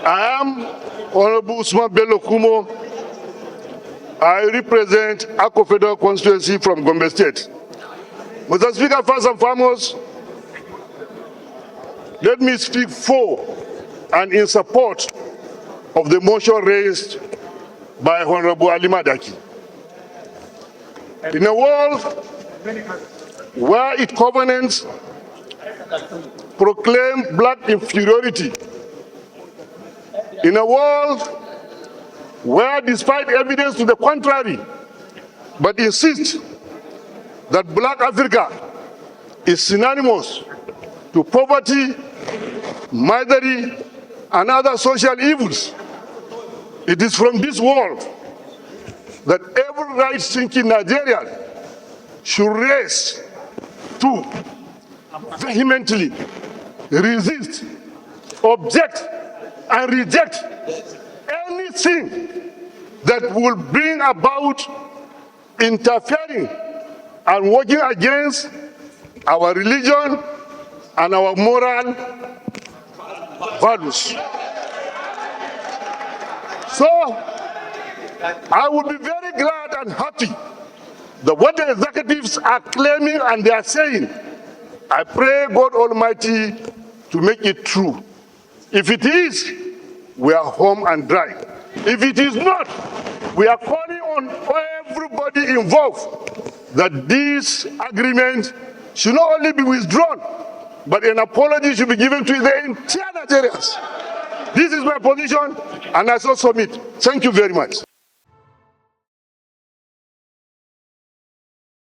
I am Honorable Usman Bello-Kumo. I represent Akko Federal Constituency from Gombe State. Mr. Speaker, first and foremost, let me speak for and in support of the motion raised by Honorable Ali Madaki. In a world where its covenants proclaim black inferiority, in a world where, despite evidence to the contrary, but insist that black Africa is synonymous to poverty, misery, and other social evils, it is from this world that every right-thinking Nigerian should raise to vehemently resist, object, and reject anything that will bring about interfering and working against our religion and our moral values. So, I would be very glad and happy that what the executives are claiming and they are saying, I pray God Almighty to make it true. If it is, we are home and dry. If it is not, we are calling on everybody involved that this agreement should not only be withdrawn, but an apology should be given to the entire Nigerians. This is my position, and I so submit. Thank you very much.